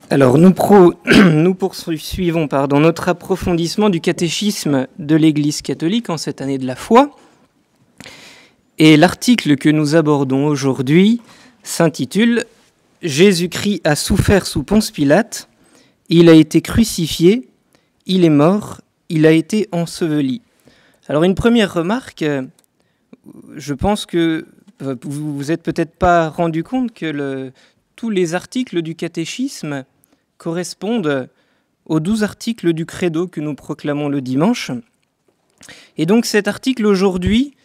Alors, nous poursuivons notre approfondissement du catéchisme de l'Église catholique en cette année de la foi. Et l'article que nous abordons aujourd'hui s'intitule « Jésus-Christ a souffert sous Ponce Pilate, il a été crucifié, il est mort, il a été enseveli ». Alors, une première remarque, je pense que vous vous êtes peut-être pas rendu compte que tous les articles du catéchisme correspondent aux 12 articles du credo que nous proclamons le dimanche. Et donc cet article aujourd'hui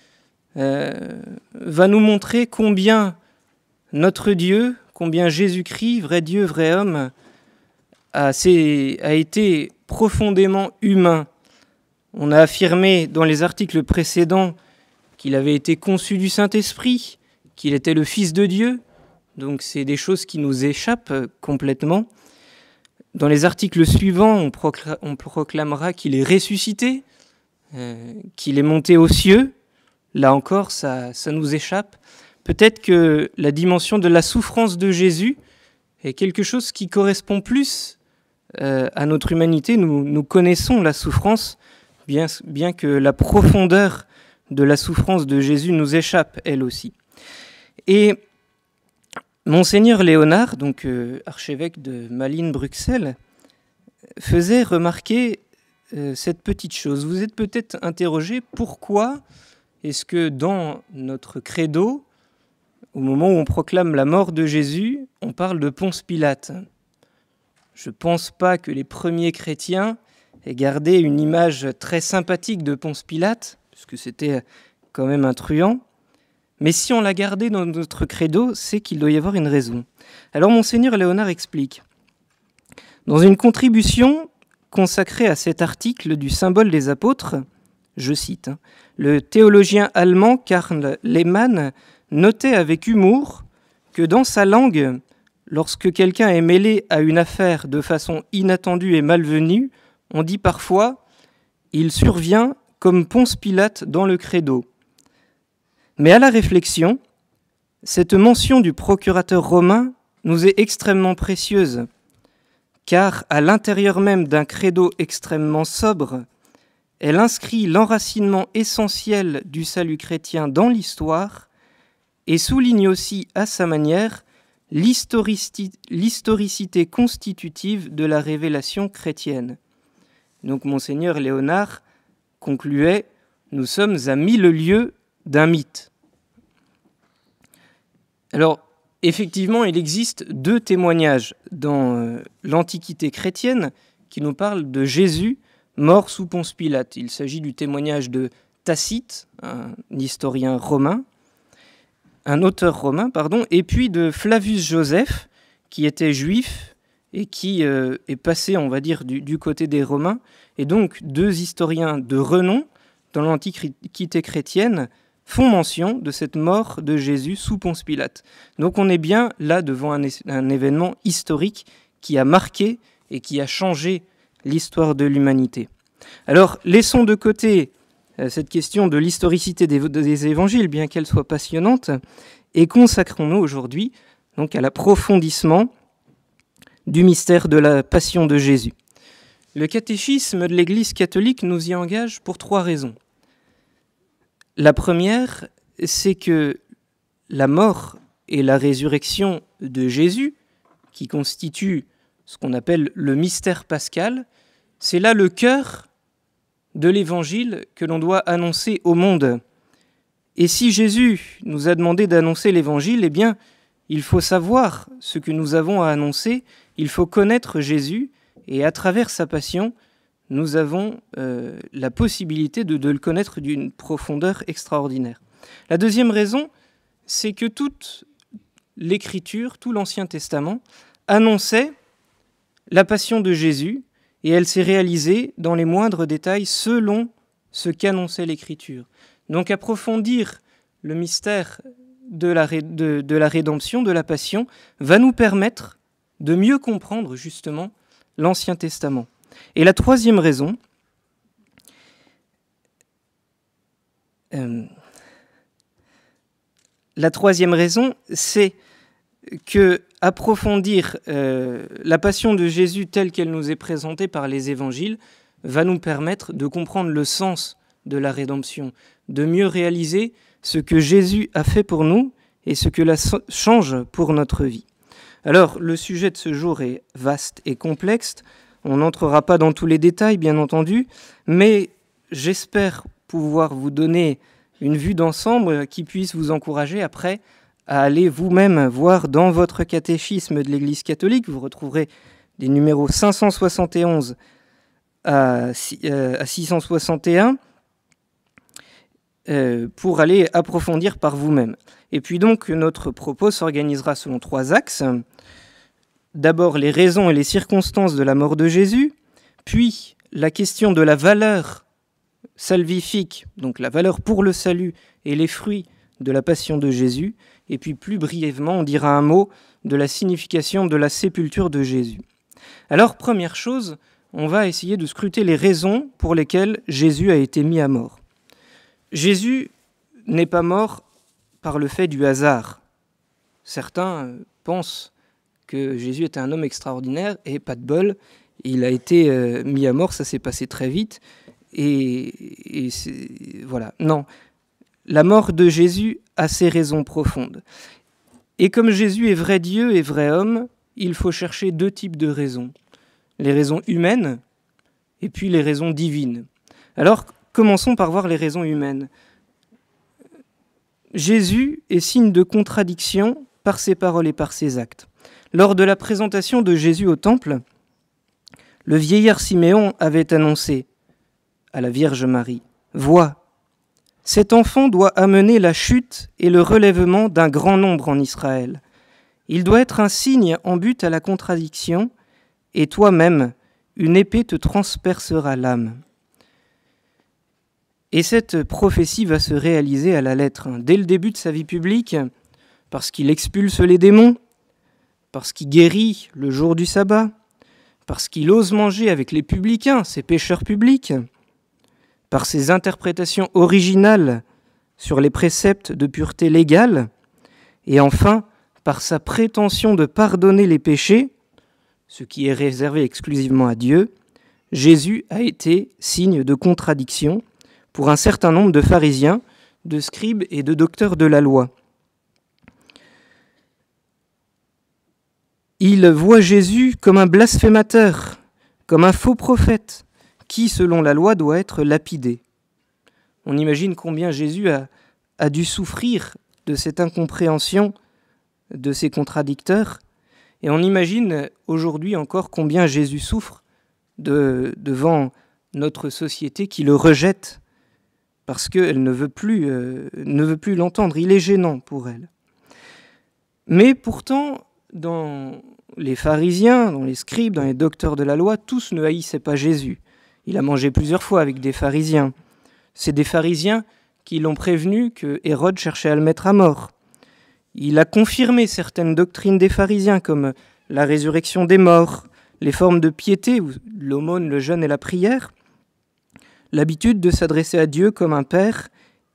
va nous montrer combien notre Dieu, combien Jésus-Christ, vrai Dieu, vrai homme, a été profondément humain. On a affirmé dans les articles précédents qu'il avait été conçu du Saint-Esprit, qu'il était le Fils de Dieu. Donc c'est des choses qui nous échappent complètement. Dans les articles suivants, on proclamera qu'il est ressuscité, qu'il est monté aux cieux. Là encore, ça nous échappe. Peut-être que la dimension de la souffrance de Jésus est quelque chose qui correspond plus à notre humanité. Nous connaissons la souffrance, bien que la profondeur de la souffrance de Jésus nous échappe, elle aussi. Et Monseigneur Léonard, donc archevêque de Malines-Bruxelles, faisait remarquer cette petite chose. Vous êtes peut-être interrogé pourquoi est-ce que dans notre credo, au moment où on proclame la mort de Jésus, on parle de Ponce Pilate. Je ne pense pas que les premiers chrétiens aient gardé une image très sympathique de Ponce Pilate, puisque c'était quand même un truand. Mais si on l'a gardé dans notre credo, c'est qu'il doit y avoir une raison. Alors Monseigneur Léonard explique. Dans une contribution consacrée à cet article du symbole des apôtres, je cite, le théologien allemand Karl Lehmann notait avec humour que dans sa langue, lorsque quelqu'un est mêlé à une affaire de façon inattendue et malvenue, on dit parfois « il survient comme Ponce Pilate dans le credo ». Mais à la réflexion, cette mention du procurateur romain nous est extrêmement précieuse, car à l'intérieur même d'un credo extrêmement sobre, elle inscrit l'enracinement essentiel du salut chrétien dans l'histoire et souligne aussi à sa manière l'historicité constitutive de la révélation chrétienne. Donc Monseigneur Léonard concluait « Nous sommes à 1000 lieues d'un mythe ». Alors, effectivement, il existe 2 témoignages dans l'Antiquité chrétienne qui nous parlent de Jésus mort sous Ponce Pilate. Il s'agit du témoignage de Tacite, un historien romain, un auteur romain, et puis de Flavius Joseph, qui était juif et qui est passé, on va dire, du côté des Romains. Et donc, 2 historiens de renom dans l'Antiquité chrétienne font mention de cette mort de Jésus sous Ponce Pilate. Donc on est bien là devant un événement historique qui a marqué et qui a changé l'histoire de l'humanité. Alors laissons de côté cette question de l'historicité des évangiles, bien qu'elle soit passionnante, et consacrons-nous aujourd'hui donc à l'approfondissement du mystère de la passion de Jésus. Le catéchisme de l'Église catholique nous y engage pour 3 raisons. La première, c'est que la mort et la résurrection de Jésus, qui constituent ce qu'on appelle le mystère pascal, c'est là le cœur de l'évangile que l'on doit annoncer au monde. Et si Jésus nous a demandé d'annoncer l'évangile, eh bien, il faut savoir ce que nous avons à annoncer, il faut connaître Jésus, et à travers sa passion, nous avons la possibilité de le connaître d'une profondeur extraordinaire. La deuxième raison, c'est que toute l'Écriture, tout l'Ancien Testament, annonçait la passion de Jésus, et elle s'est réalisée dans les moindres détails selon ce qu'annonçait l'Écriture. Donc approfondir le mystère de la rédemption, de la passion, va nous permettre de mieux comprendre justement l'Ancien Testament. Et la troisième raison, c'est que approfondir la passion de Jésus telle qu'elle nous est présentée par les évangiles va nous permettre de comprendre le sens de la rédemption, de mieux réaliser ce que Jésus a fait pour nous et ce que cela change pour notre vie. Alors, le sujet de ce jour est vaste et complexe. On n'entrera pas dans tous les détails, bien entendu, mais j'espère pouvoir vous donner une vue d'ensemble qui puisse vous encourager après à aller vous-même voir dans votre catéchisme de l'Église catholique. Vous retrouverez des numéros 571 à 661 pour aller approfondir par vous-même. Et puis donc, notre propos s'organisera selon 3 axes. D'abord, les raisons et les circonstances de la mort de Jésus, puis la question de la valeur salvifique, donc la valeur pour le salut et les fruits de la passion de Jésus, et puis plus brièvement, on dira un mot de la signification de la sépulture de Jésus. Alors, première chose, on va essayer de scruter les raisons pour lesquelles Jésus a été mis à mort. Jésus n'est pas mort par le fait du hasard. Certains pensent que Jésus était un homme extraordinaire et pas de bol, il a été mis à mort, ça s'est passé très vite. Et voilà, non. La mort de Jésus a ses raisons profondes. Et comme Jésus est vrai Dieu et vrai homme, il faut chercher 2 types de raisons. Les raisons humaines et puis les raisons divines. Alors, commençons par voir les raisons humaines. Jésus est signe de contradiction par ses paroles et par ses actes. Lors de la présentation de Jésus au temple, le vieillard Siméon avait annoncé à la Vierge Marie, « Vois, cet enfant doit amener la chute et le relèvement d'un grand nombre en Israël. Il doit être un signe en but à la contradiction, et toi-même, une épée te transpercera l'âme. » Et cette prophétie va se réaliser à la lettre. Dès le début de sa vie publique, parce qu'il expulse les démons, parce qu'il guérit le jour du sabbat, parce qu'il ose manger avec les publicains, ces pécheurs publics, par ses interprétations originales sur les préceptes de pureté légale, et enfin par sa prétention de pardonner les péchés, ce qui est réservé exclusivement à Dieu, Jésus a été signe de contradiction pour un certain nombre de pharisiens, de scribes et de docteurs de la loi. Ils voient Jésus comme un blasphémateur, comme un faux prophète, qui, selon la loi, doit être lapidé. On imagine combien Jésus a dû souffrir de cette incompréhension de ses contradicteurs, et on imagine aujourd'hui encore combien Jésus souffre devant notre société qui le rejette, parce qu'elle ne veut plus l'entendre. Il est gênant pour elle. Mais pourtant, dans les pharisiens, dans les scribes, dans les docteurs de la loi, tous ne haïssaient pas Jésus. Il a mangé plusieurs fois avec des pharisiens. C'est des pharisiens qui l'ont prévenu que Hérode cherchait à le mettre à mort. Il a confirmé certaines doctrines des pharisiens, comme la résurrection des morts, les formes de piété, l'aumône, le jeûne et la prière, l'habitude de s'adresser à Dieu comme un père,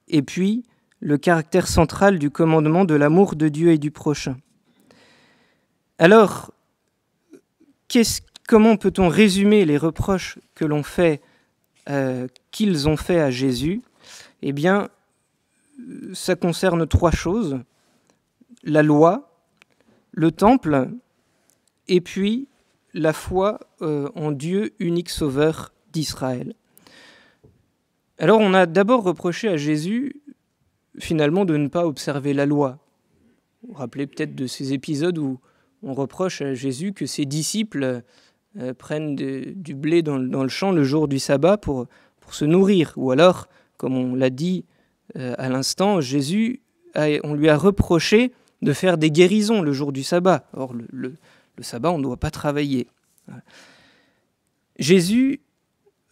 et puis le caractère central du commandement de l'amour de Dieu et du prochain. Alors, comment peut-on résumer les reproches que l'on fait, qu'ils ont fait à Jésus ? Eh bien, ça concerne 3 choses, la loi, le temple, et puis la foi en Dieu, unique sauveur d'Israël. Alors, on a d'abord reproché à Jésus, finalement, de ne pas observer la loi. Vous vous rappelez peut-être de ces épisodes où on reproche à Jésus que ses disciples prennent du blé dans le champ le jour du sabbat pour se nourrir. Ou alors, comme on l'a dit à l'instant, on lui a reproché de faire des guérisons le jour du sabbat. Or, le sabbat, on ne doit pas travailler. Jésus,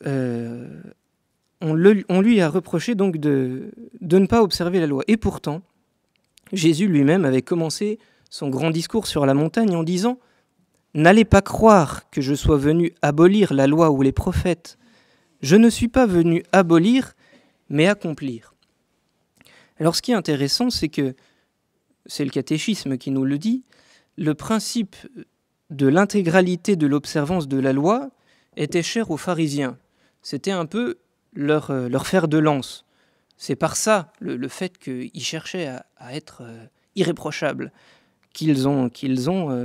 on lui a reproché donc de ne pas observer la loi. Et pourtant, Jésus lui-même avait commencé son grand discours sur la montagne en disant « N'allez pas croire que je sois venu abolir la loi ou les prophètes. Je ne suis pas venu abolir, mais accomplir. » Alors ce qui est intéressant, c'est que, c'est le catéchisme qui nous le dit, le principe de l'intégralité de l'observance de la loi était cher aux pharisiens. C'était un peu leur fer de lance. C'est par ça, le fait qu'ils cherchaient à être irréprochables, qu'ils ont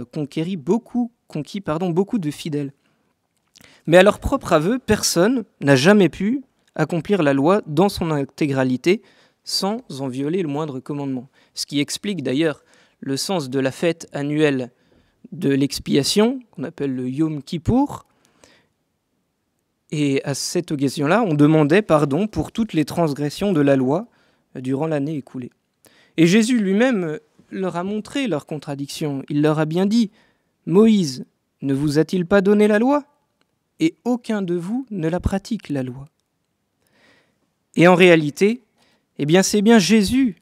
conquis beaucoup de fidèles. Mais à leur propre aveu, personne n'a jamais pu accomplir la loi dans son intégralité sans en violer le moindre commandement. Ce qui explique d'ailleurs le sens de la fête annuelle de l'expiation, qu'on appelle le Yom Kippour. Et à cette occasion-là, on demandait pardon pour toutes les transgressions de la loi durant l'année écoulée. Et Jésus lui-même leur a montré leur contradiction. Il leur a bien dit « Moïse ne vous a-t-il pas donné la loi ? Et aucun de vous ne la pratique, la loi. » Et en réalité, c'est bien Jésus,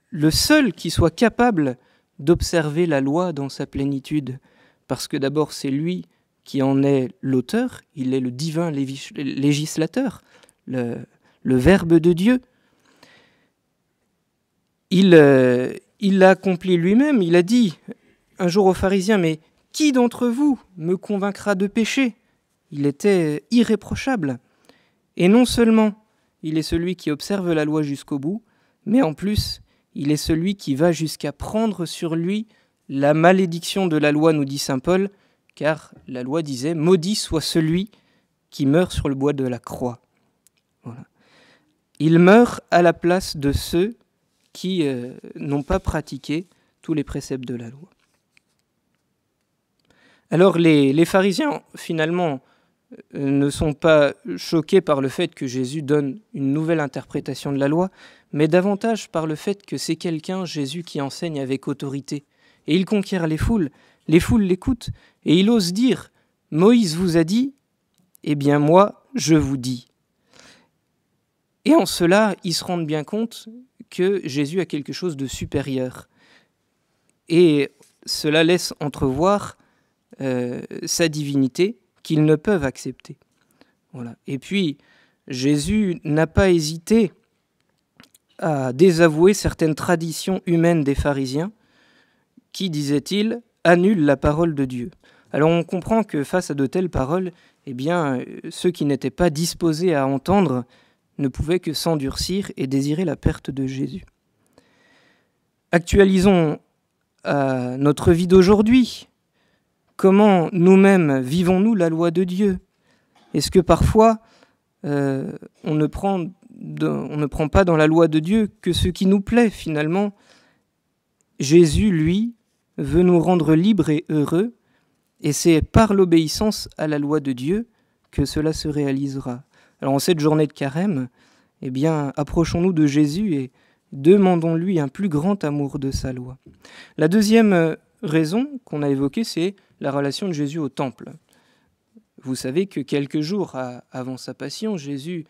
le seul qui soit capable d'observer la loi dans sa plénitude. Parce que d'abord, c'est lui qui en est l'auteur, il est le divin législateur, le Verbe de Dieu. Il l'a accompli lui-même, il a dit un jour aux pharisiens « Mais qui d'entre vous me convaincra de péché ?» Il était irréprochable. Et non seulement il est celui qui observe la loi jusqu'au bout, mais en plus, il est celui qui va jusqu'à prendre sur lui la malédiction de la loi, nous dit saint Paul, car la loi disait « Maudit soit celui qui meurt sur le bois de la croix ». Voilà. Il meurt à la place de ceux qui n'ont pas pratiqué tous les préceptes de la loi. Alors les pharisiens, finalement, ne sont pas choqués par le fait que Jésus donne une nouvelle interprétation de la loi, mais davantage par le fait que c'est quelqu'un, Jésus, qui enseigne avec autorité. Et il conquiert les foules l'écoutent, et il ose dire « Moïse vous a dit, eh bien moi, je vous dis ». Et en cela, ils se rendent bien compte que Jésus a quelque chose de supérieur. Et cela laisse entrevoir sa divinité qu'ils ne peuvent accepter. Voilà. Et puis, Jésus n'a pas hésité à désavouer certaines traditions humaines des pharisiens qui, disait-il, annulent la parole de Dieu. Alors on comprend que face à de telles paroles, ceux qui n'étaient pas disposés à entendre ne pouvaient que s'endurcir et désirer la perte de Jésus. Actualisons notre vie d'aujourd'hui. Comment nous-mêmes vivons-nous la loi de Dieu ? Est-ce que parfois on ne prend pas dans la loi de Dieu que ce qui nous plaît finalement ? Jésus, lui, veut nous rendre libres et heureux, et c'est par l'obéissance à la loi de Dieu que cela se réalisera. Alors en cette journée de carême, approchons-nous de Jésus et demandons-lui un plus grand amour de sa loi. La deuxième raison qu'on a évoquée, c'est la relation de Jésus au temple. Vous savez que quelques jours avant sa passion, Jésus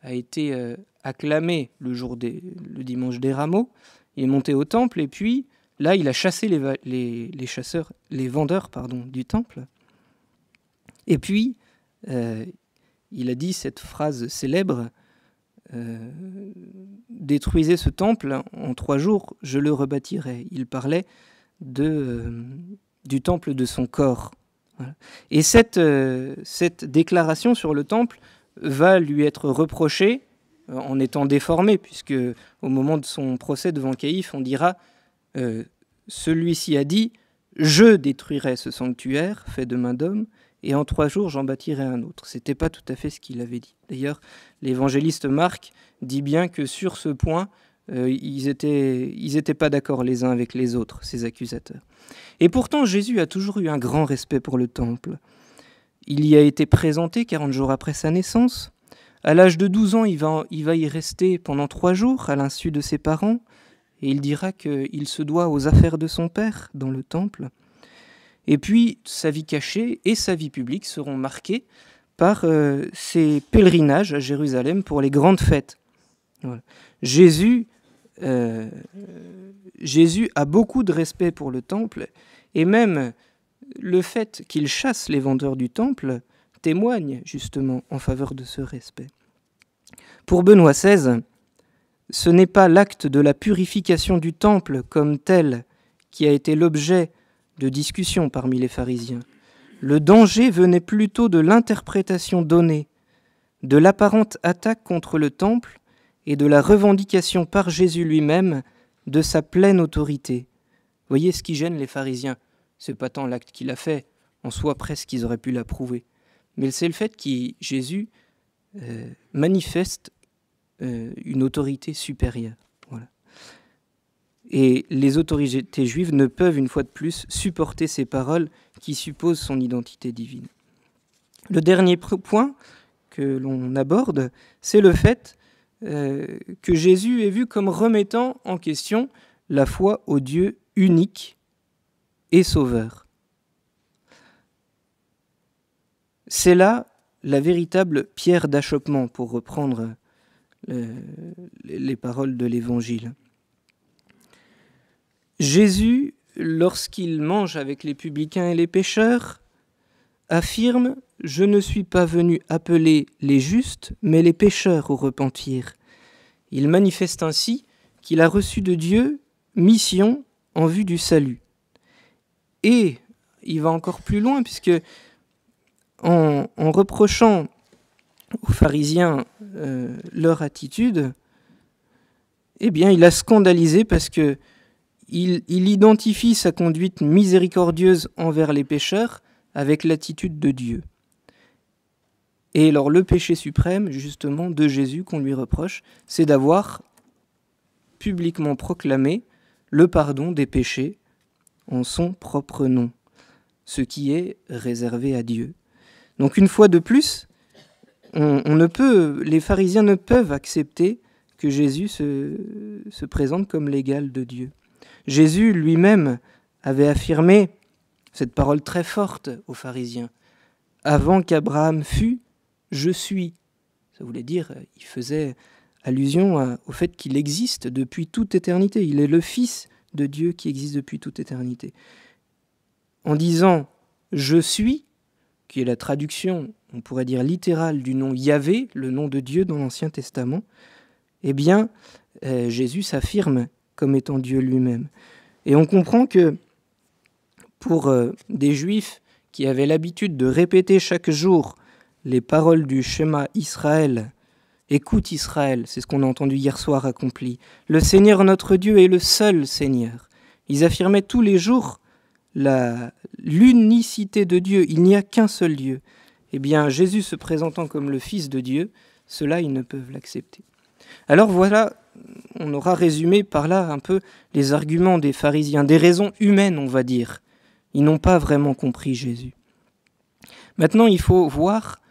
a été acclamé le dimanche des Rameaux. Il est monté au temple et puis là, il a chassé les vendeurs du temple. Et puis, il a dit cette phrase célèbre « Détruisez ce temple, en 3 jours, je le rebâtirai ». Il parlait du temple de son corps. Voilà. Et cette déclaration sur le temple va lui être reprochée en étant déformée, puisque au moment de son procès devant Caïphe, on dira celui-ci a dit « Je détruirai ce sanctuaire fait de main d'homme, et en 3 jours j'en bâtirai un autre ». Ce n'était pas tout à fait ce qu'il avait dit. D'ailleurs, l'évangéliste Marc dit bien que sur ce point, ils étaient pas d'accord les uns avec les autres, ces accusateurs. Et pourtant, Jésus a toujours eu un grand respect pour le temple. Il y a été présenté 40 jours après sa naissance. À l'âge de 12 ans, il va y rester pendant 3 jours, à l'insu de ses parents, et il dira qu'il se doit aux affaires de son père dans le temple. Et puis, sa vie cachée et sa vie publique seront marquées par ses pèlerinages à Jérusalem pour les grandes fêtes. Voilà. Jésus a beaucoup de respect pour le temple, et même le fait qu'il chasse les vendeurs du temple témoigne justement en faveur de ce respect. Pour Benoît XVI, ce n'est pas l'acte de la purification du temple comme tel qui a été l'objet de discussion parmi les pharisiens. Le danger venait plutôt de l'interprétation donnée, de l'apparente attaque contre le temple et de la revendication par Jésus lui-même de sa pleine autorité. Voyez ce qui gêne les pharisiens. C'est pas tant l'acte qu'il a fait, en soi presque ils auraient pu l'approuver, mais c'est le fait que Jésus manifeste une autorité supérieure. Voilà. Et les autorités juives ne peuvent, une fois de plus, supporter ces paroles qui supposent son identité divine. Le dernier point que l'on aborde, c'est le fait que Jésus est vu comme remettant en question la foi au Dieu unique et sauveur. C'est là la véritable pierre d'achoppement, pour reprendre les paroles de l'Évangile. Jésus, lorsqu'il mange avec les publicains et les pécheurs, affirme « Je ne suis pas venu appeler les justes, mais les pécheurs au repentir ». Il manifeste ainsi qu'il a reçu de Dieu mission en vue du salut. Et il va encore plus loin, puisque en reprochant aux pharisiens leur attitude, eh bien, il a scandalisé parce que il identifie sa conduite miséricordieuse envers les pécheurs avec l'attitude de Dieu. Et alors le péché suprême, justement, de Jésus qu'on lui reproche, c'est d'avoir publiquement proclamé le pardon des péchés en son propre nom, ce qui est réservé à Dieu. Donc une fois de plus, les pharisiens ne peuvent accepter que Jésus se présente comme l'égal de Dieu. Jésus lui-même avait affirmé cette parole très forte aux pharisiens. « Avant qu'Abraham fût, je suis ». Ça voulait dire, il faisait allusion au fait qu'il existe depuis toute éternité. Il est le Fils de Dieu qui existe depuis toute éternité. En disant « je suis », qui est la traduction, on pourrait dire littérale, du nom Yahvé, le nom de Dieu dans l'Ancien Testament, eh bien, Jésus s'affirme comme étant Dieu lui-même. Et on comprend que pour des Juifs qui avaient l'habitude de répéter chaque jour les paroles du Shema Israël, « Écoute Israël », c'est ce qu'on a entendu hier soir accompli, « Le Seigneur notre Dieu est le seul Seigneur ». Ils affirmaient tous les jours l'unicité de Dieu, il n'y a qu'un seul Dieu. Eh bien, Jésus se présentant comme le Fils de Dieu, ceux-là, ils ne peuvent l'accepter. Alors voilà, on aura résumé par là un peu les arguments des pharisiens, des raisons humaines, on va dire. Ils n'ont pas vraiment compris Jésus. Maintenant, il faut voir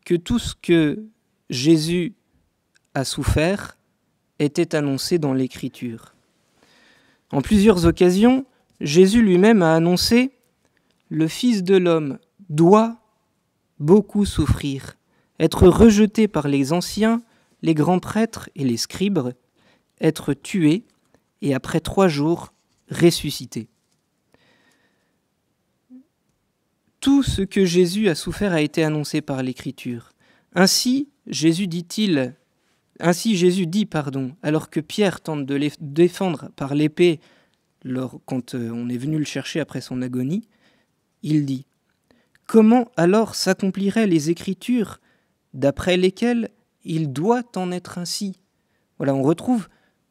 que tout ce que Jésus a souffert était annoncé dans l'Écriture. En plusieurs occasions, Jésus lui-même a annoncé « Le Fils de l'homme doit beaucoup souffrir, être rejeté par les anciens, les grands prêtres et les scribes, être tué et après 3 jours ressuscité. » Tout ce que Jésus a souffert a été annoncé par l'Écriture. Ainsi, Jésus dit, alors que Pierre tente de le défendre par l'épée quand on est venu le chercher après son agonie, il dit « Comment alors s'accompliraient les Écritures d'après lesquelles il doit en être ainsi ?» Voilà, on retrouve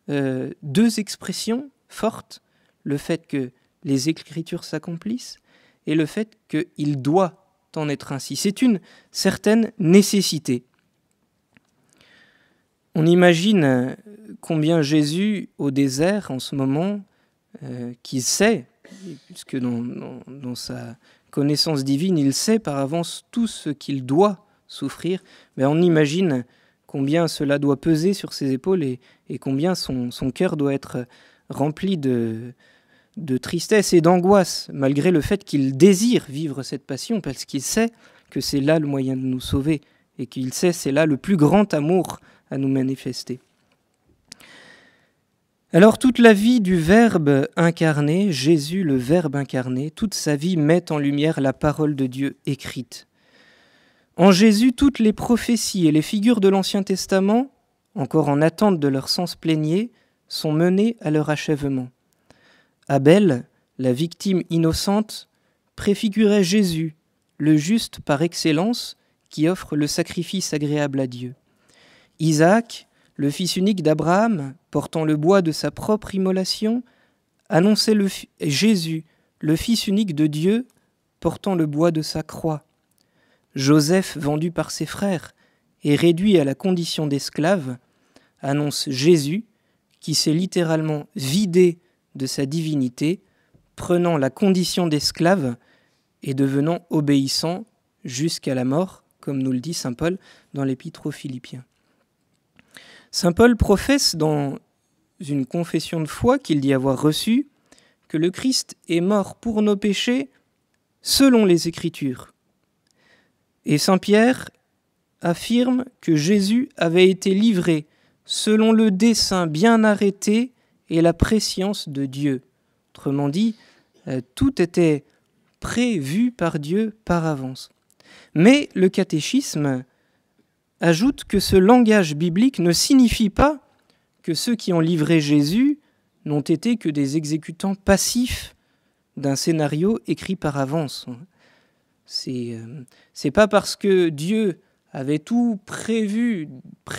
2 expressions fortes, le fait que les Écritures s'accomplissent et le fait qu'il doit en être ainsi. C'est une certaine nécessité. On imagine combien Jésus, au désert, en ce moment, qui sait, puisque dans sa connaissance divine, il sait par avance tout ce qu'il doit souffrir, mais on imagine combien cela doit peser sur ses épaules et combien son cœur doit être rempli de tristesse et d'angoisse, malgré le fait qu'il désire vivre cette passion, parce qu'il sait que c'est là le moyen de nous sauver, et qu'il sait c'est là le plus grand amour à nous manifester. Alors toute la vie du Verbe incarné, Jésus le Verbe incarné, toute sa vie met en lumière la parole de Dieu écrite. En Jésus, toutes les prophéties et les figures de l'Ancien Testament, encore en attente de leur sens plénier, sont menées à leur achèvement. Abel, la victime innocente, préfigurait Jésus, le juste par excellence, qui offre le sacrifice agréable à Dieu. Isaac, le fils unique d'Abraham, portant le bois de sa propre immolation, annonçait Jésus, le fils unique de Dieu, portant le bois de sa croix. Joseph, vendu par ses frères et réduit à la condition d'esclave, annonce Jésus, qui s'est littéralement vidé de sa divinité, prenant la condition d'esclave et devenant obéissant jusqu'à la mort, comme nous le dit saint Paul dans l'Épître aux Philippiens. Saint Paul professe dans une confession de foi qu'il dit avoir reçue que le Christ est mort pour nos péchés selon les Écritures. Et saint Pierre affirme que Jésus avait été livré selon le dessein bien arrêté et la prescience de Dieu. Autrement dit, tout était prévu par Dieu par avance. Mais le catéchisme ajoute que ce langage biblique ne signifie pas que ceux qui ont livré Jésus n'ont été que des exécutants passifs d'un scénario écrit par avance. C'est pas parce que Dieu avait tout prévu,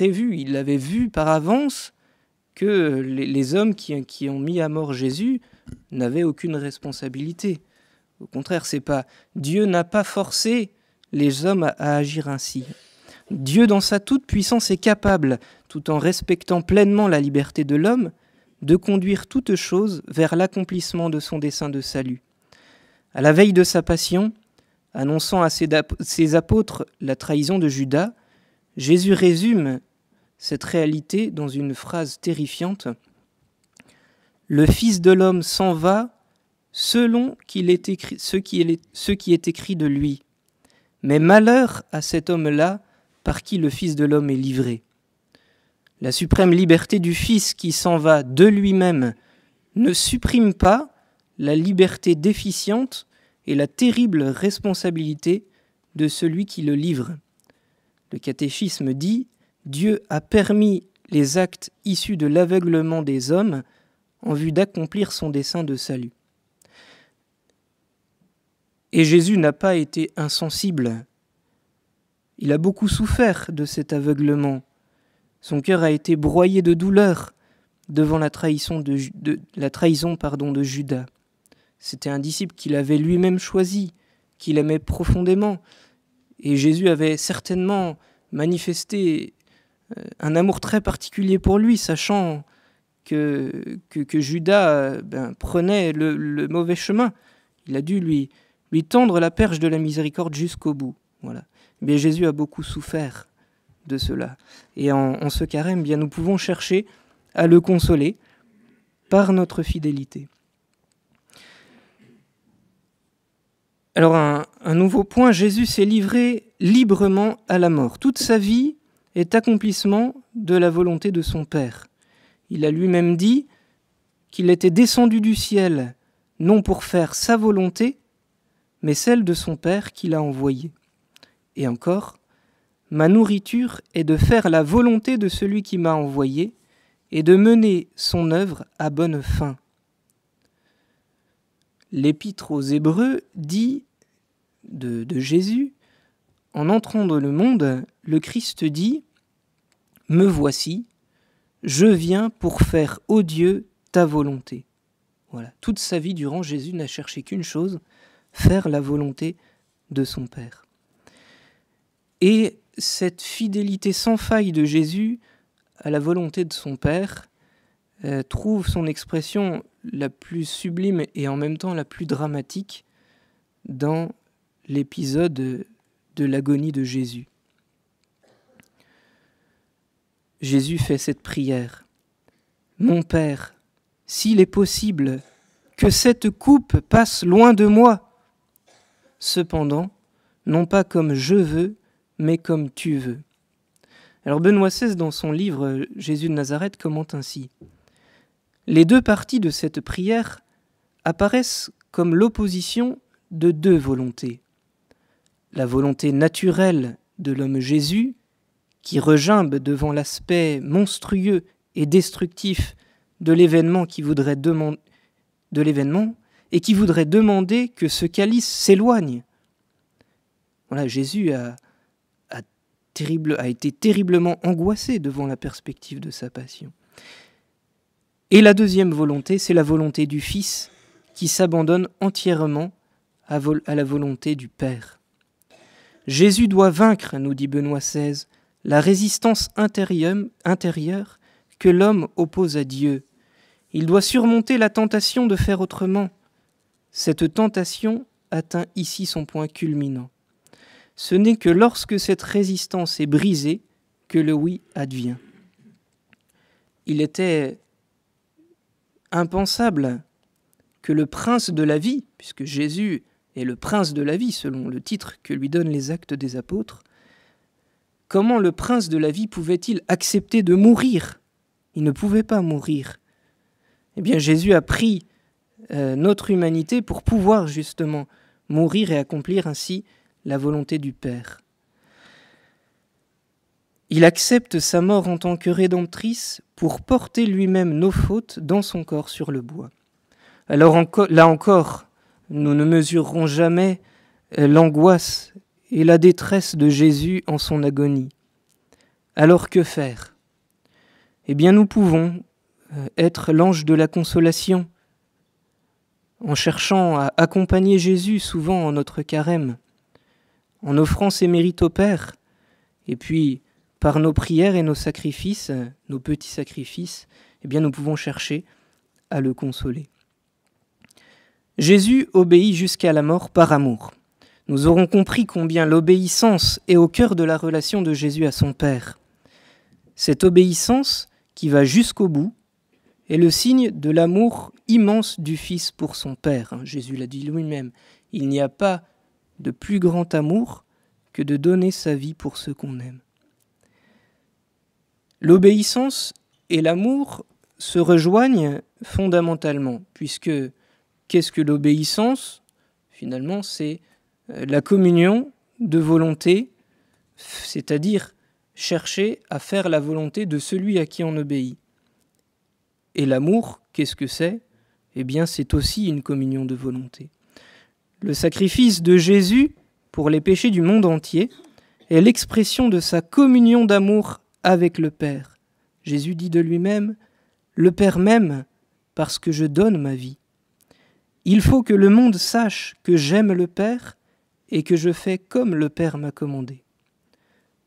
il l'avait vu par avance, que les hommes qui ont mis à mort Jésus n'avaient aucune responsabilité. Au contraire, c'est pas Dieu n'a pas forcé les hommes à agir ainsi. Dieu, dans sa toute-puissance, est capable, tout en respectant pleinement la liberté de l'homme, de conduire toute chose vers l'accomplissement de son dessein de salut. À la veille de sa passion, annonçant à ses apôtres la trahison de Judas, Jésus résume cette réalité dans une phrase terrifiante. « Le Fils de l'homme s'en va selon ce qui est écrit de lui. Mais malheur à cet homme-là par qui le Fils de l'homme est livré. La suprême liberté du Fils qui s'en va de lui-même ne supprime pas la liberté déficiente et la terrible responsabilité de celui qui le livre. Le catéchisme dit « Dieu a permis les actes issus de l'aveuglement des hommes en vue d'accomplir son dessein de salut. » Et Jésus n'a pas été insensible. Il a beaucoup souffert de cet aveuglement. Son cœur a été broyé de douleur devant la trahison de Judas. C'était un disciple qu'il avait lui-même choisi, qu'il aimait profondément. Et Jésus avait certainement manifesté un amour très particulier pour lui, sachant que Judas prenait le mauvais chemin. Il a dû lui tendre la perche de la miséricorde jusqu'au bout. Voilà. Mais Jésus a beaucoup souffert de cela. Et en ce carême, bien, nous pouvons chercher à le consoler par notre fidélité. Alors, un nouveau point, Jésus s'est livré librement à la mort. Toute sa vie est accomplissement de la volonté de son Père. Il a lui-même dit qu'il était descendu du ciel, non pour faire sa volonté, mais celle de son Père qui l'a envoyé. Et encore, ma nourriture est de faire la volonté de celui qui m'a envoyé et de mener son œuvre à bonne fin. L'Épître aux Hébreux dit de Jésus, en entrant dans le monde, le Christ dit « Me voici, je viens pour faire, ô Dieu, ta volonté. » Voilà. Toute sa vie durant, Jésus n'a cherché qu'une chose, faire la volonté de son Père. Et cette fidélité sans faille de Jésus à la volonté de son Père trouve son expression la plus sublime et en même temps la plus dramatique dans l'épisode de l'agonie de Jésus. Jésus fait cette prière. « Mon Père, s'il est possible, que cette coupe passe loin de moi. Cependant, non pas comme je veux, mais comme tu veux. » Alors Benoît XVI, dans son livre « Jésus de Nazareth », commente ainsi. Les deux parties de cette prière apparaissent comme l'opposition de deux volontés. La volonté naturelle de l'homme Jésus, qui regimbe devant l'aspect monstrueux et destructif de l'événement qui voudrait et qui voudrait demander que ce calice s'éloigne. Voilà, Jésus a été terriblement angoissé devant la perspective de sa passion. Et la deuxième volonté, c'est la volonté du Fils qui s'abandonne entièrement à la volonté du Père. Jésus doit vaincre, nous dit Benoît XVI, la résistance intérieure que l'homme oppose à Dieu. Il doit surmonter la tentation de faire autrement. Cette tentation atteint ici son point culminant. Ce n'est que lorsque cette résistance est brisée que le oui advient. Il était impensable que le prince de la vie, puisque Jésus est le prince de la vie selon le titre que lui donnent les Actes des Apôtres, comment le prince de la vie pouvait-il accepter de mourir ? Il ne pouvait pas mourir. Eh bien, Jésus a pris notre humanité pour pouvoir justement mourir et accomplir ainsi la volonté du Père. Il accepte sa mort en tant que rédemptrice pour porter lui-même nos fautes dans son corps sur le bois. Alors là encore, nous ne mesurerons jamais l'angoisse et la détresse de Jésus en son agonie. Alors que faire ? Eh bien, nous pouvons être l'ange de la consolation en cherchant à accompagner Jésus souvent en notre carême, en offrant ses mérites au Père, et puis par nos prières et nos sacrifices, nos petits sacrifices, eh bien, nous pouvons chercher à le consoler. Jésus obéit jusqu'à la mort par amour. Nous aurons compris combien l'obéissance est au cœur de la relation de Jésus à son Père. Cette obéissance qui va jusqu'au bout est le signe de l'amour immense du Fils pour son Père. Jésus l'a dit lui-même, il n'y a pas de plus grand amour que de donner sa vie pour ceux qu'on aime. L'obéissance et l'amour se rejoignent fondamentalement, puisque qu'est-ce que l'obéissance ? Finalement, c'est la communion de volonté, c'est-à-dire chercher à faire la volonté de celui à qui on obéit. Et l'amour, qu'est-ce que c'est ? Eh bien, c'est aussi une communion de volonté. Le sacrifice de Jésus pour les péchés du monde entier est l'expression de sa communion d'amour avec le Père. Jésus dit de lui-même « Le Père m'aime parce que je donne ma vie ». Il faut que le monde sache que j'aime le Père et que je fais comme le Père m'a commandé.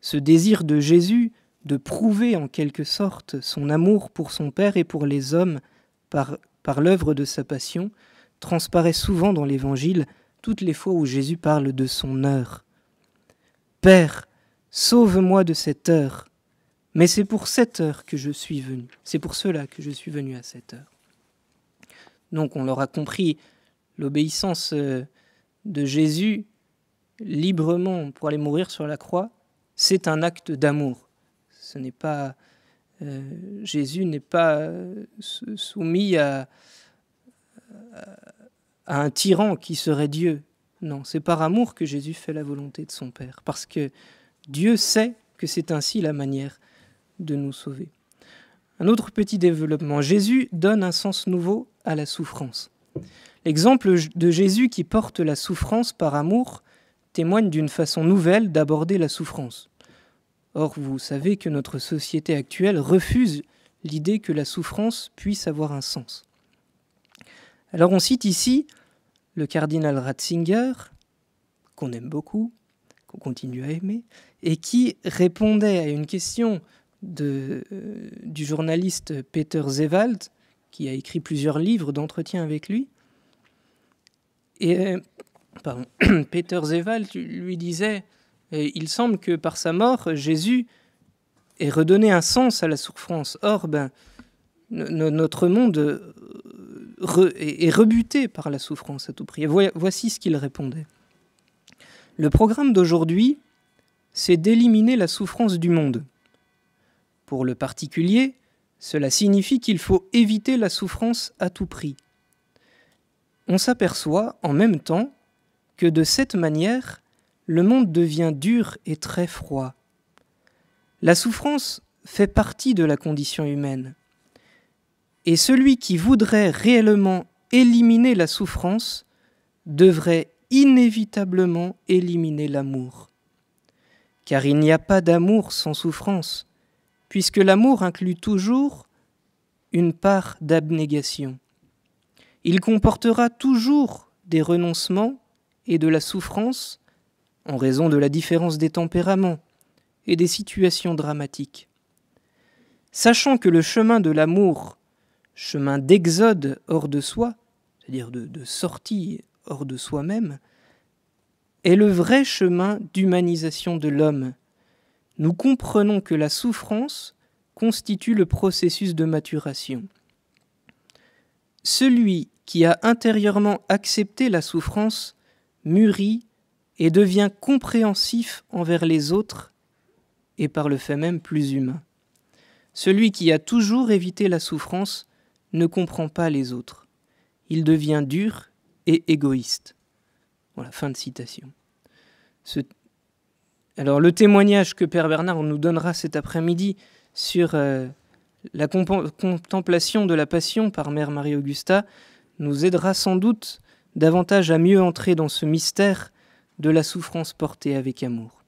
Ce désir de Jésus de prouver en quelque sorte son amour pour son Père et pour les hommes par l'œuvre de sa passion transparaît souvent dans l'Évangile toutes les fois où Jésus parle de son heure. « Père, sauve-moi de cette heure, mais c'est pour cette heure que je suis venu. C'est pour cela que je suis venu à cette heure. » Donc on l'aura compris, l'obéissance de Jésus librement pour aller mourir sur la croix, c'est un acte d'amour. Ce n'est pas Jésus n'est pas soumis à un tyran qui serait Dieu. Non, c'est par amour que Jésus fait la volonté de son Père, parce que Dieu sait que c'est ainsi la manière de nous sauver. Un autre petit développement, Jésus donne un sens nouveau à la souffrance. L'exemple de Jésus qui porte la souffrance par amour témoigne d'une façon nouvelle d'aborder la souffrance. Or, vous savez que notre société actuelle refuse l'idée que la souffrance puisse avoir un sens. Alors on cite ici le cardinal Ratzinger, qu'on aime beaucoup, qu'on continue à aimer, et qui répondait à une question du journaliste Peter Zewald, qui a écrit plusieurs livres d'entretien avec lui. Et Peter Zewald lui disait « Il semble que par sa mort, Jésus ait redonné un sens à la souffrance. Or, notre monde est rebuté par la souffrance à tout prix. » Voici ce qu'il répondait. « Le programme d'aujourd'hui, c'est d'éliminer la souffrance du monde. Pour le particulier, cela signifie qu'il faut éviter la souffrance à tout prix. On s'aperçoit en même temps que de cette manière, le monde devient dur et très froid. La souffrance fait partie de la condition humaine. Et celui qui voudrait réellement éliminer la souffrance devrait inévitablement éliminer l'amour. Car il n'y a pas d'amour sans souffrance, puisque l'amour inclut toujours une part d'abnégation. Il comportera toujours des renoncements et de la souffrance en raison de la différence des tempéraments et des situations dramatiques. Sachant que le chemin de l'amour, chemin d'exode hors de soi, c'est-à-dire de sortie hors de soi-même, est le vrai chemin d'humanisation de l'homme. Nous comprenons que la souffrance constitue le processus de maturation. Celui qui a intérieurement accepté la souffrance mûrit et devient compréhensif envers les autres et par le fait même plus humain. Celui qui a toujours évité la souffrance ne comprend pas les autres. Il devient dur et égoïste. Voilà, fin de citation. Alors le témoignage que Père Bernard nous donnera cet après-midi sur la contemplation de la Passion par Mère Marie-Augusta nous aidera sans doute davantage à mieux entrer dans ce mystère de la souffrance portée avec amour.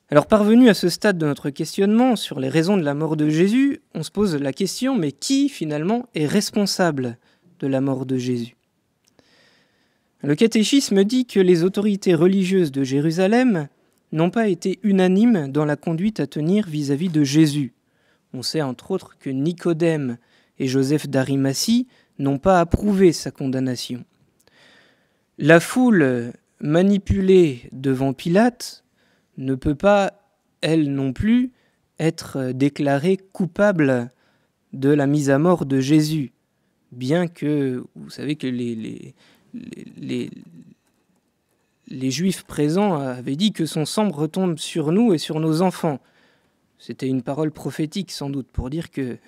Alors parvenu à ce stade de notre questionnement sur les raisons de la mort de Jésus, on se pose la question, mais qui finalement est responsable de la mort de Jésus ? Le catéchisme dit que les autorités religieuses de Jérusalem n'ont pas été unanimes dans la conduite à tenir vis-à-vis de Jésus. On sait entre autres que Nicodème et Joseph d'Arimathie n'ont pas approuvé sa condamnation. La foule manipulée devant Pilate ne peut pas, elle non plus, être déclarée coupable de la mise à mort de Jésus, bien que, vous savez que les Juifs présents avaient dit que son sang retombe sur nous et sur nos enfants. C'était une parole prophétique sans doute pour dire que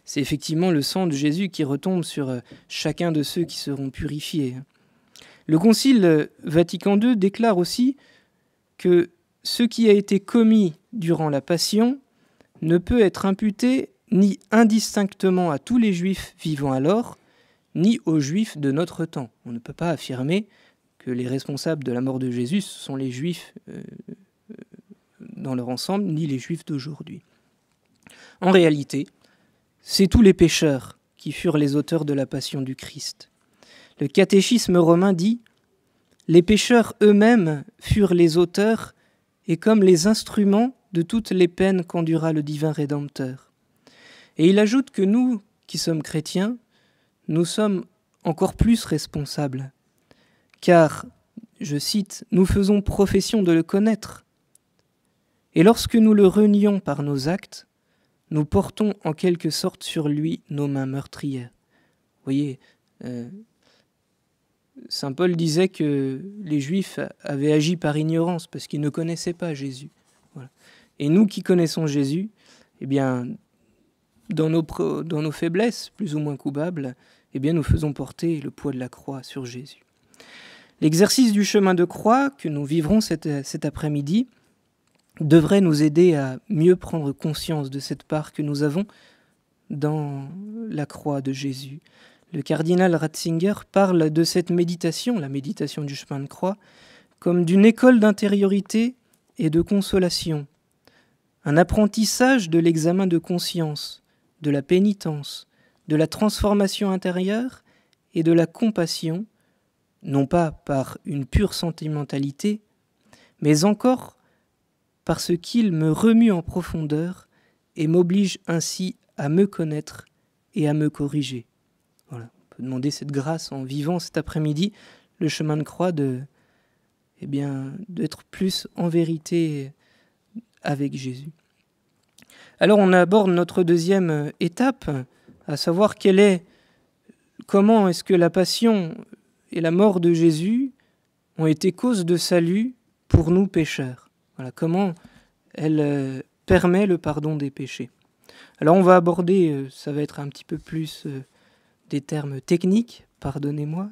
c'est effectivement le sang de Jésus qui retombe sur chacun de ceux qui seront purifiés. Le Concile Vatican II déclare aussi que ce qui a été commis durant la Passion ne peut être imputé ni indistinctement à tous les Juifs vivant alors, ni aux Juifs de notre temps. On ne peut pas affirmer que les responsables de la mort de Jésus ce sont les Juifs dans leur ensemble, ni les Juifs d'aujourd'hui. En réalité, c'est tous les pécheurs qui furent les auteurs de la Passion du Christ. Le catéchisme romain dit « Les pécheurs eux-mêmes furent les auteurs et comme les instruments de toutes les peines qu'endura le divin Rédempteur. » Et il ajoute que nous, qui sommes chrétiens, nous sommes encore plus responsables, car, je cite, « nous faisons profession de le connaître. Et lorsque nous le renions par nos actes, nous portons en quelque sorte sur lui nos mains meurtrières. » Vous voyez, Saint Paul disait que les Juifs avaient agi par ignorance parce qu'ils ne connaissaient pas Jésus. Voilà. Et nous qui connaissons Jésus, eh bien, dans nos faiblesses, plus ou moins coupables, eh bien, nous faisons porter le poids de la croix sur Jésus. L'exercice du chemin de croix que nous vivrons cet après-midi devrait nous aider à mieux prendre conscience de cette part que nous avons dans la croix de Jésus. Le cardinal Ratzinger parle de cette méditation, la méditation du chemin de croix, comme d'une école d'intériorité et de consolation, un apprentissage de l'examen de conscience, de la pénitence, de la transformation intérieure et de la compassion, non pas par une pure sentimentalité, mais encore parce qu'il me remue en profondeur et m'oblige ainsi à me connaître et à me corriger. Voilà. On peut demander cette grâce en vivant cet après-midi le chemin de croix d'être plus en vérité avec Jésus. Alors on aborde notre deuxième étape, à savoir comment est-ce que la passion et la mort de Jésus ont été cause de salut pour nous pécheurs. Voilà, comment elle permet le pardon des péchés. Alors on va aborder, ça va être un petit peu plus des termes techniques, pardonnez-moi,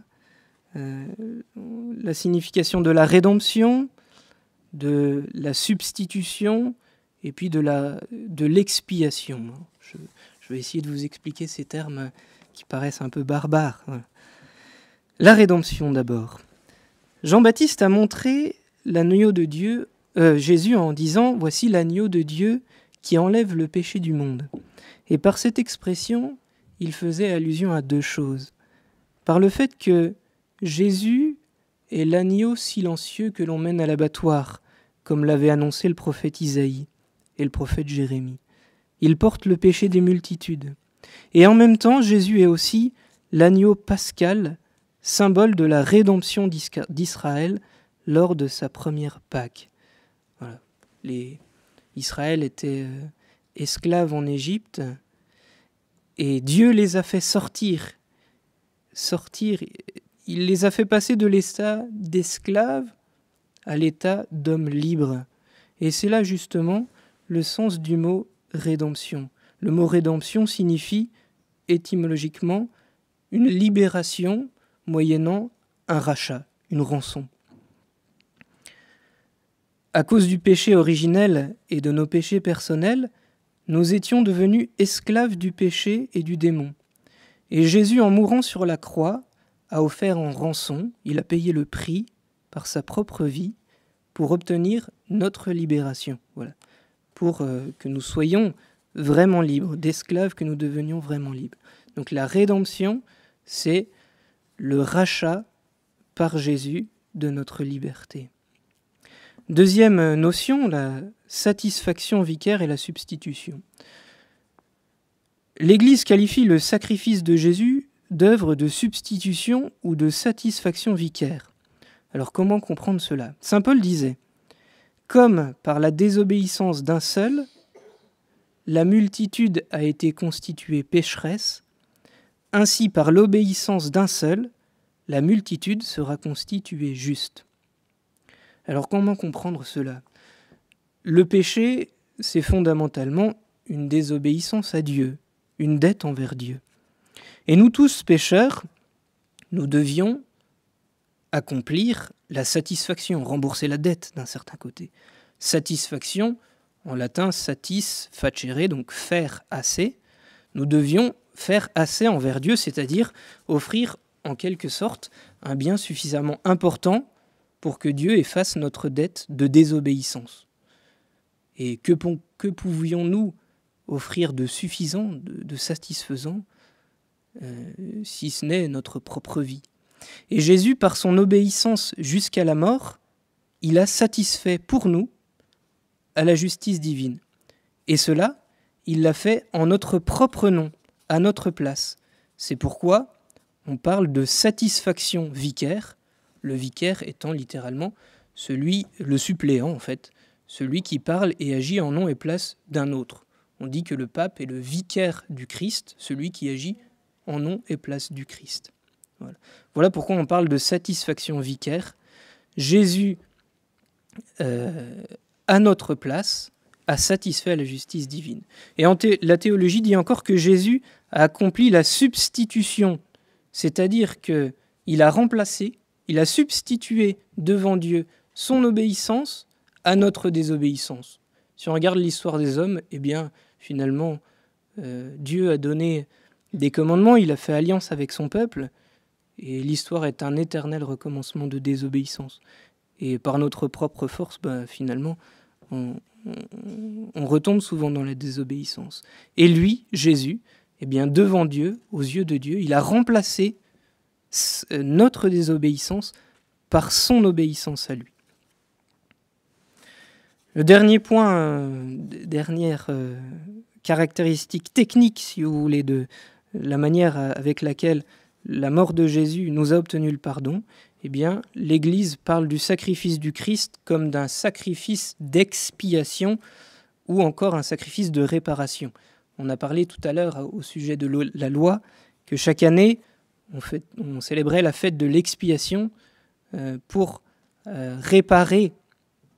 la signification de la rédemption, de la substitution et puis de l'expiation. Je vais essayer de vous expliquer ces termes qui paraissent un peu barbares. Voilà. La rédemption d'abord. Jean-Baptiste a montré l'agneau de Dieu, Jésus en disant « Voici l'agneau de Dieu qui enlève le péché du monde ». Et par cette expression, il faisait allusion à deux choses. Par le fait que Jésus est l'agneau silencieux que l'on mène à l'abattoir, comme l'avait annoncé le prophète Isaïe et le prophète Jérémie. Il porte le péché des multitudes. Et en même temps, Jésus est aussi l'agneau pascal, symbole de la rédemption d'Israël lors de sa première Pâque. Voilà. Israël était esclave en Égypte et Dieu les a fait sortir. Il les a fait passer de l'état d'esclaves à l'état d'hommes libres. Et c'est là justement le sens du mot rédemption. Le mot rédemption signifie étymologiquement une libération moyennant un rachat, une rançon. À cause du péché originel et de nos péchés personnels, nous étions devenus esclaves du péché et du démon. Et Jésus, en mourant sur la croix, a offert en rançon, il a payé le prix par sa propre vie pour obtenir notre libération. Voilà. Pour que nous soyons vraiment libres, d'esclaves que nous devenions vraiment libres. Donc la rédemption, c'est le rachat par Jésus de notre liberté. Deuxième notion, la satisfaction vicaire et la substitution. L'Église qualifie le sacrifice de Jésus d'œuvre de substitution ou de satisfaction vicaire. Alors comment comprendre cela ? Saint Paul disait « Comme par la désobéissance d'un seul, la multitude a été constituée pécheresse, ainsi par l'obéissance d'un seul, la multitude sera constituée juste. » Alors comment comprendre cela ? Le péché, c'est fondamentalement une désobéissance à Dieu, une dette envers Dieu. Et nous tous, pécheurs, nous devions accomplir la satisfaction, rembourser la dette d'un certain côté. Satisfaction, en latin, satis facere, donc faire assez. Nous devions faire assez envers Dieu, c'est-à-dire offrir en quelque sorte un bien suffisamment important pour que Dieu efface notre dette de désobéissance. Et que pouvions-nous offrir de suffisant, de satisfaisant, si ce n'est notre propre vie ? Et Jésus, par son obéissance jusqu'à la mort, il a satisfait pour nous à la justice divine. Et cela, il l'a fait en notre propre nom, à notre place. C'est pourquoi on parle de satisfaction vicaire, le vicaire étant littéralement le suppléant en fait, celui qui parle et agit en nom et place d'un autre. On dit que le pape est le vicaire du Christ, celui qui agit en nom et place du Christ. Voilà pourquoi on parle de satisfaction vicaire. Jésus, à notre place, a satisfait la justice divine. Et la théologie dit encore que Jésus a accompli la substitution, c'est-à-dire qu'il a remplacé, il a substitué devant Dieu son obéissance à notre désobéissance. Si on regarde l'histoire des hommes, eh bien, finalement, Dieu a donné des commandements, il a fait alliance avec son peuple, et l'histoire est un éternel recommencement de désobéissance. Et par notre propre force, finalement, on retombe souvent dans la désobéissance. Et lui, Jésus, eh bien, devant Dieu, aux yeux de Dieu, il a remplacé notre désobéissance par son obéissance à lui. Le dernier point, dernière caractéristique technique, si vous voulez, de la manière avec laquelle la mort de Jésus nous a obtenu le pardon, eh bien, l'Église parle du sacrifice du Christ comme d'un sacrifice d'expiation ou encore un sacrifice de réparation. On a parlé tout à l'heure au sujet de la loi que chaque année, on célébrait la fête de l'expiation pour réparer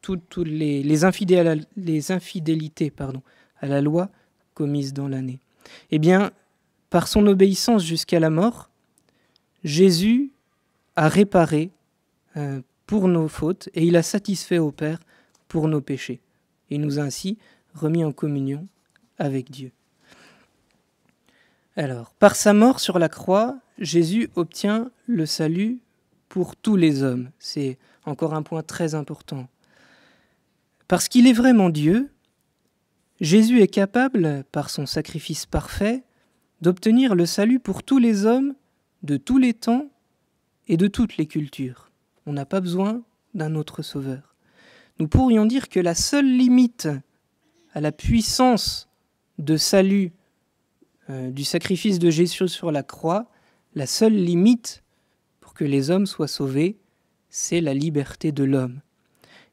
toutes les infidélités à la loi commises dans l'année. Eh bien, par son obéissance jusqu'à la mort, Jésus a réparé pour nos fautes et il a satisfait au Père pour nos péchés. Il nous a ainsi remis en communion avec Dieu. Alors, par sa mort sur la croix, Jésus obtient le salut pour tous les hommes. C'est encore un point très important. Parce qu'il est vraiment Dieu, Jésus est capable, par son sacrifice parfait, d'obtenir le salut pour tous les hommes, de tous les temps et de toutes les cultures. On n'a pas besoin d'un autre sauveur. Nous pourrions dire que la seule limite à la puissance de salut du sacrifice de Jésus sur la croix, la seule limite pour que les hommes soient sauvés, c'est la liberté de l'homme.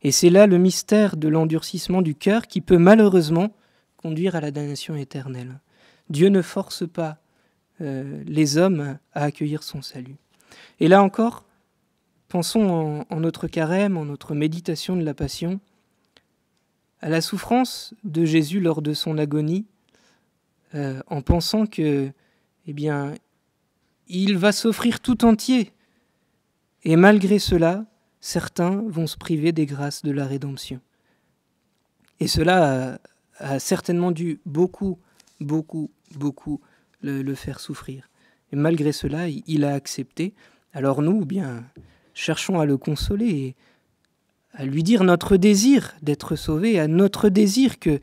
Et c'est là le mystère de l'endurcissement du cœur qui peut malheureusement conduire à la damnation éternelle. Dieu ne force pas les hommes à accueillir son salut. Et là encore, pensons en notre carême, en notre méditation de la Passion, à la souffrance de Jésus lors de son agonie, en pensant que, il va s'offrir tout entier. Et malgré cela, certains vont se priver des grâces de la rédemption. Et cela a certainement dû beaucoup le faire souffrir. Et malgré cela, il a accepté. Alors nous, cherchons à le consoler et à lui dire notre désir d'être sauvé, à notre désir que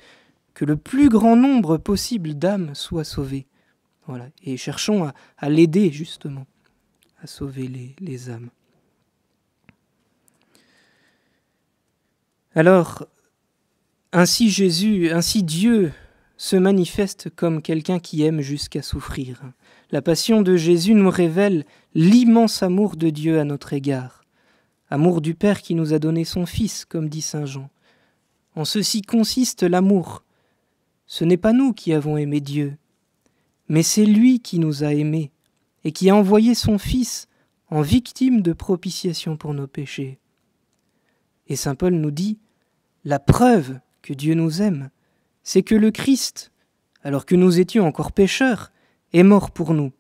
le plus grand nombre possible d'âmes soient sauvées. Voilà. Et cherchons à l'aider justement à sauver les âmes. Alors, ainsi Dieu se manifeste comme quelqu'un qui aime jusqu'à souffrir. La passion de Jésus nous révèle l'immense amour de Dieu à notre égard. Amour du Père qui nous a donné son Fils, comme dit saint Jean. En ceci consiste l'amour. Ce n'est pas nous qui avons aimé Dieu, mais c'est lui qui nous a aimés et qui a envoyé son Fils en victime de propitiation pour nos péchés. Et saint Paul nous dit, la preuve que Dieu nous aime, c'est que le Christ, alors que nous étions encore pécheurs, est mort pour nous.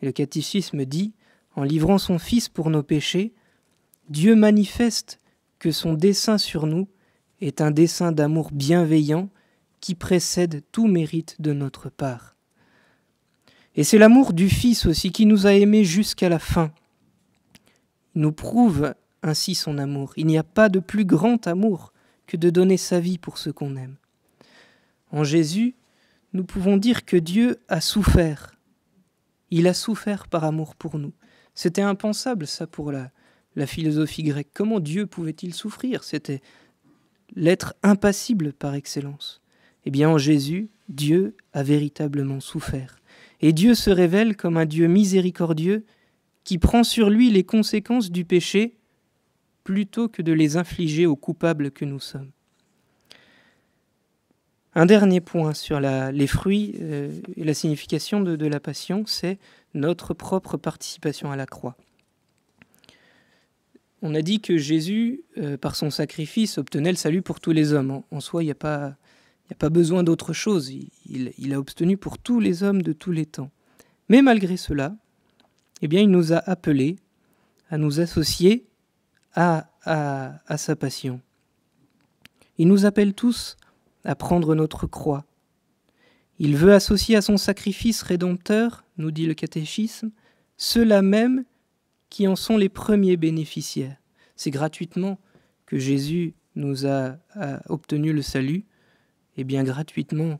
Et le catéchisme dit, en livrant son Fils pour nos péchés, Dieu manifeste que son dessein sur nous est un dessein d'amour bienveillant qui précède tout mérite de notre part. Et c'est l'amour du Fils aussi qui nous a aimés jusqu'à la fin. Il nous prouve ainsi son amour. Il n'y a pas de plus grand amour que de donner sa vie pour ce qu'on aime. En Jésus, nous pouvons dire que Dieu a souffert. Il a souffert par amour pour nous. C'était impensable, ça, pour la philosophie grecque. Comment Dieu pouvait-il souffrir? C'était l'être impassible par excellence. Eh bien, en Jésus, Dieu a véritablement souffert. Et Dieu se révèle comme un Dieu miséricordieux qui prend sur lui les conséquences du péché plutôt que de les infliger aux coupables que nous sommes. Un dernier point sur les fruits et la signification de la Passion, c'est notre propre participation à la croix. On a dit que Jésus, par son sacrifice, obtenait le salut pour tous les hommes. En soi, il n'y a pas besoin d'autre chose. Il a obtenu pour tous les hommes de tous les temps. Mais malgré cela, il nous a appelés à nous associer à sa passion. Il nous appelle tous à prendre notre croix. Il veut associer à son sacrifice rédempteur, nous dit le catéchisme, ceux-là même qui en sont les premiers bénéficiaires. C'est gratuitement que Jésus nous a obtenu le salut. Et bien gratuitement,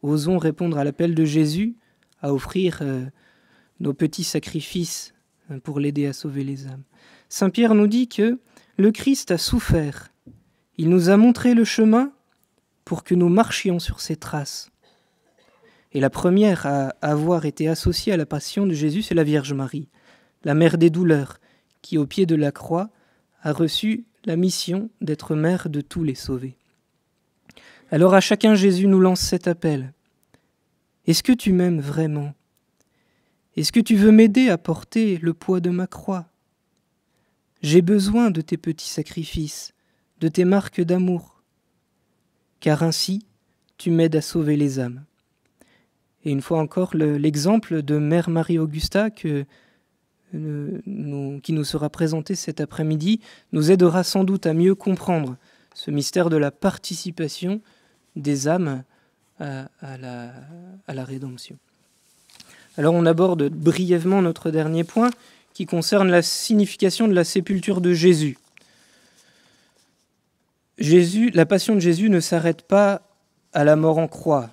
osons répondre à l'appel de Jésus à offrir nos petits sacrifices pour l'aider à sauver les âmes. Saint Pierre nous dit que le Christ a souffert. Il nous a montré le chemin pour que nous marchions sur ses traces. Et la première à avoir été associée à la passion de Jésus, c'est la Vierge Marie, la mère des douleurs, qui au pied de la croix a reçu la mission d'être mère de tous les sauvés. Alors à chacun, Jésus nous lance cet appel. Est-ce que tu m'aimes vraiment? Est-ce que tu veux m'aider à porter le poids de ma croix? J'ai besoin de tes petits sacrifices, de tes marques d'amour, car ainsi tu m'aides à sauver les âmes. Et une fois encore, l'exemple de Mère Marie-Augusta qui nous sera présenté cet après-midi nous aidera sans doute à mieux comprendre ce mystère de la participation des âmes à la rédemption. Alors on aborde brièvement notre dernier point qui concerne la signification de la sépulture de Jésus. La passion de Jésus ne s'arrête pas à la mort en croix.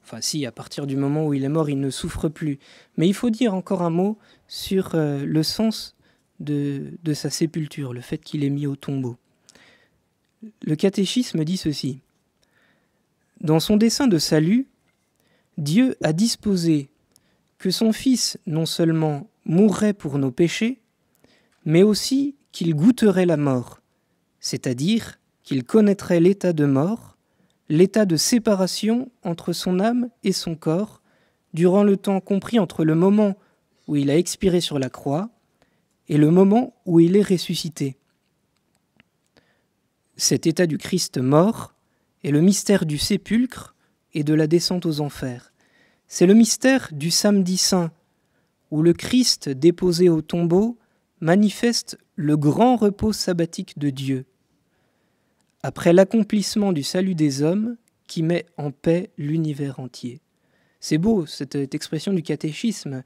Enfin si, à partir du moment où il est mort, il ne souffre plus. Mais il faut dire encore un mot sur le sens de sa sépulture, le fait qu'il est mis au tombeau. Le catéchisme dit ceci. Dans son dessein de salut, Dieu a disposé que son Fils non seulement mourrait pour nos péchés, mais aussi qu'il goûterait la mort, c'est-à-dire qu'il connaîtrait l'état de mort, l'état de séparation entre son âme et son corps, durant le temps compris entre le moment où il a expiré sur la croix et le moment où il est ressuscité. Cet état du Christ mort est le mystère du sépulcre et de la descente aux enfers. C'est le mystère du samedi saint, où le Christ déposé au tombeau manifeste le grand repos sabbatique de Dieu, après l'accomplissement du salut des hommes qui met en paix l'univers entier. C'est beau, cette expression du catéchisme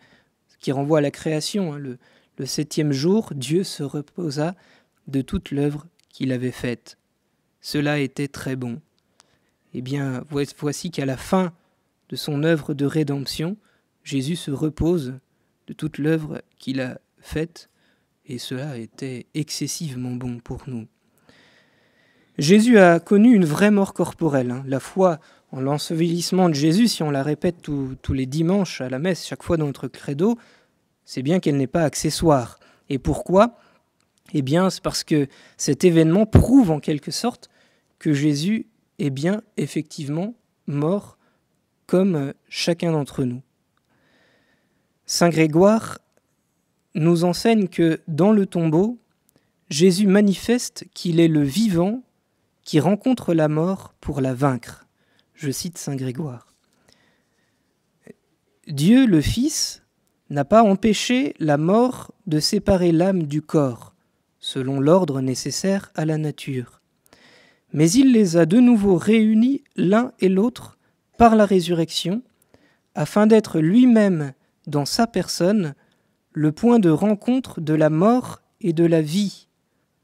qui renvoie à la création. Le 7e jour, Dieu se reposa de toute l'œuvre qu'il avait faite. Cela était très bon. Eh bien, voici qu'à la fin de son œuvre de rédemption, Jésus se repose de toute l'œuvre qu'il a faite, et cela était excessivement bon pour nous. Jésus a connu une vraie mort corporelle. La foi en l'ensevelissement de Jésus, si on la répète tous les dimanches à la messe, chaque fois dans notre credo, c'est bien qu'elle n'est pas accessoire. Et pourquoi ? Eh bien, c'est parce que cet événement prouve en quelque sorte que Jésus est bien effectivement mort comme chacun d'entre nous. Saint Grégoire nous enseigne que dans le tombeau, Jésus manifeste qu'il est le vivant qui rencontre la mort pour la vaincre. Je cite Saint Grégoire. Dieu, le Fils, n'a pas empêché la mort de séparer l'âme du corps, selon l'ordre nécessaire à la nature. Mais il les a de nouveau réunis l'un et l'autre par la résurrection, afin d'être lui-même, dans sa personne, le point de rencontre de la mort et de la vie,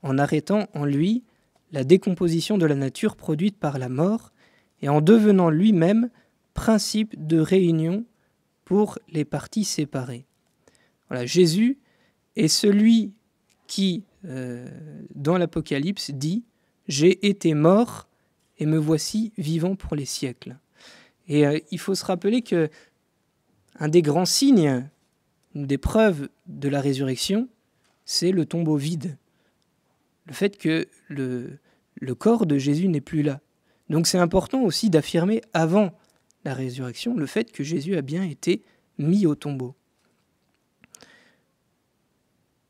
en arrêtant en lui la décomposition de la nature produite par la mort et en devenant lui-même principe de réunion pour les parties séparées. Voilà, Jésus est celui qui, dans l'Apocalypse, dit « J'ai été mort et me voici vivant pour les siècles ». Et il faut se rappeler que un des grands signes, une des preuves de la résurrection, c'est le tombeau vide. Le fait que le corps de Jésus n'est plus là. Donc c'est important aussi d'affirmer avant la résurrection le fait que Jésus a bien été mis au tombeau.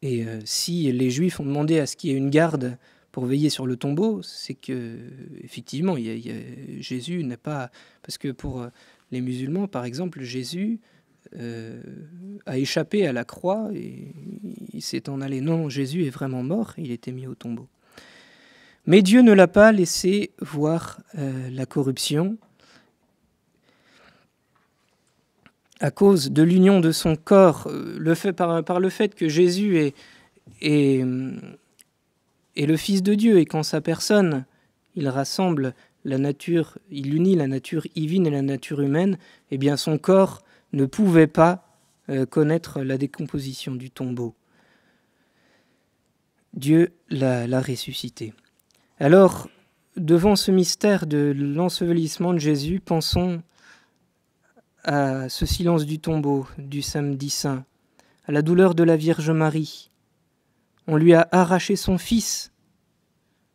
Et si les Juifs ont demandé à ce qu'il y ait une garde pour veiller sur le tombeau, c'est que effectivement, Jésus n'a pas... Parce que pour les musulmans, par exemple, Jésus a échappé à la croix et il s'est en allé. Non, Jésus est vraiment mort, il était mis au tombeau. Mais Dieu ne l'a pas laissé voir la corruption. À cause de l'union de son corps, par le fait que Jésus est le Fils de Dieu et qu'en sa personne, il rassemble la nature, il unit la nature divine et la nature humaine, eh bien son corps ne pouvait pas connaître la décomposition du tombeau. Dieu l'a ressuscité. Alors, devant ce mystère de l'ensevelissement de Jésus, pensons à ce silence du tombeau du samedi saint, à la douleur de la Vierge Marie. On lui a arraché son fils,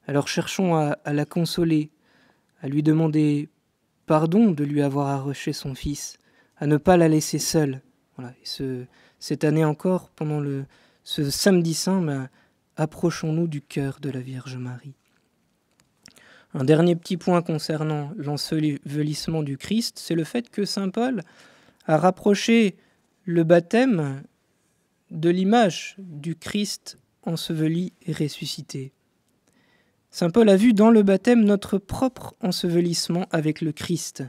alors cherchons à la consoler, à lui demander pardon de lui avoir arraché son fils, à ne pas la laisser seule. Voilà. Et cette année encore, pendant ce samedi saint, approchons-nous du cœur de la Vierge Marie. Un dernier petit point concernant l'ensevelissement du Christ, c'est le fait que saint Paul a rapproché le baptême de l'image du Christ enseveli et ressuscité. Saint Paul a vu dans le baptême notre propre ensevelissement avec le Christ.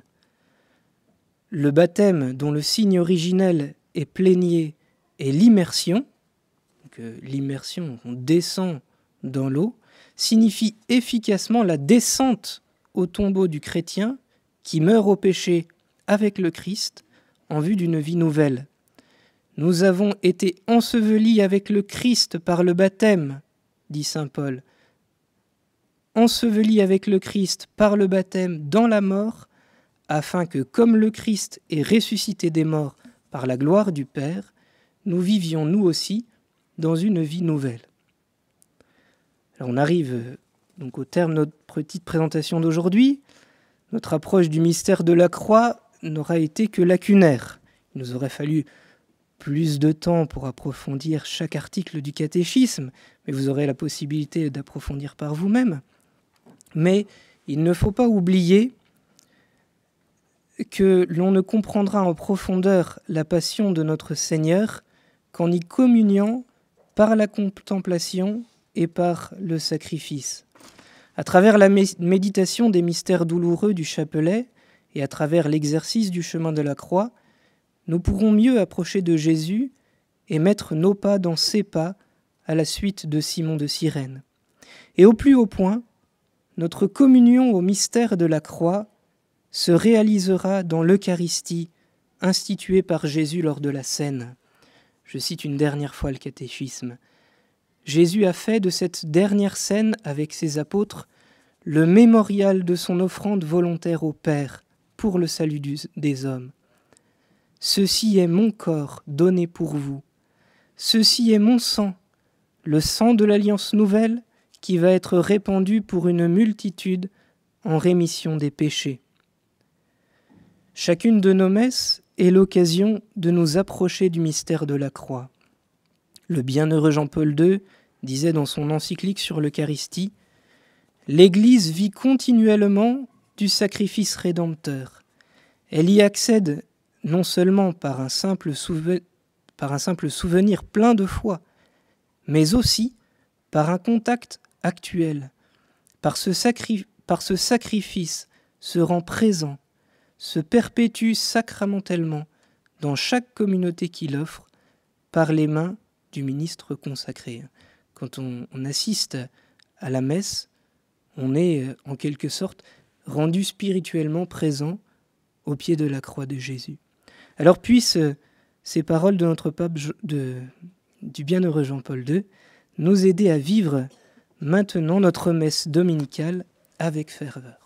Le baptême, dont le signe originel et plénier et l'immersion, l'immersion, on descend dans l'eau, signifie efficacement la descente au tombeau du chrétien qui meurt au péché avec le Christ en vue d'une vie nouvelle. Nous avons été ensevelis avec le Christ par le baptême, dit saint Paul. Ensevelis avec le Christ par le baptême dans la mort, afin que, comme le Christ est ressuscité des morts par la gloire du Père, nous vivions nous aussi dans une vie nouvelle. Alors on arrive donc au terme de notre petite présentation d'aujourd'hui. Notre approche du mystère de la croix n'aura été que lacunaire. Il nous aurait fallu plus de temps pour approfondir chaque article du catéchisme, mais vous aurez la possibilité d'approfondir par vous-même. Mais il ne faut pas oublier que l'on ne comprendra en profondeur la passion de notre Seigneur qu'en y communiant par la contemplation et par le sacrifice. À travers la méditation des mystères douloureux du chapelet et à travers l'exercice du chemin de la croix, nous pourrons mieux approcher de Jésus et mettre nos pas dans ses pas à la suite de Simon de Cyrène. Et au plus haut point, notre communion au mystère de la croix se réalisera dans l'Eucharistie instituée par Jésus lors de la scène. Je cite une dernière fois le catéchisme. Jésus a fait de cette dernière scène avec ses apôtres le mémorial de son offrande volontaire au Père pour le salut des hommes. Ceci est mon corps donné pour vous. Ceci est mon sang, le sang de l'alliance nouvelle qui va être répandu pour une multitude en rémission des péchés. Chacune de nos messes est l'occasion de nous approcher du mystère de la croix. Le bienheureux Jean-Paul II disait dans son encyclique sur l'Eucharistie « L'Église vit continuellement du sacrifice rédempteur. Elle y accède non seulement par un simple souvenir plein de foi, mais aussi par un contact actuel. Par ce sacrifice se rend présent, se perpétue sacramentellement dans chaque communauté qu'il offre par les mains du ministre consacré. » Quand on assiste à la messe, on est en quelque sorte rendu spirituellement présent au pied de la croix de Jésus. Alors puissent ces paroles de notre pape, du bienheureux Jean-Paul II, nous aider à vivre maintenant notre messe dominicale avec ferveur.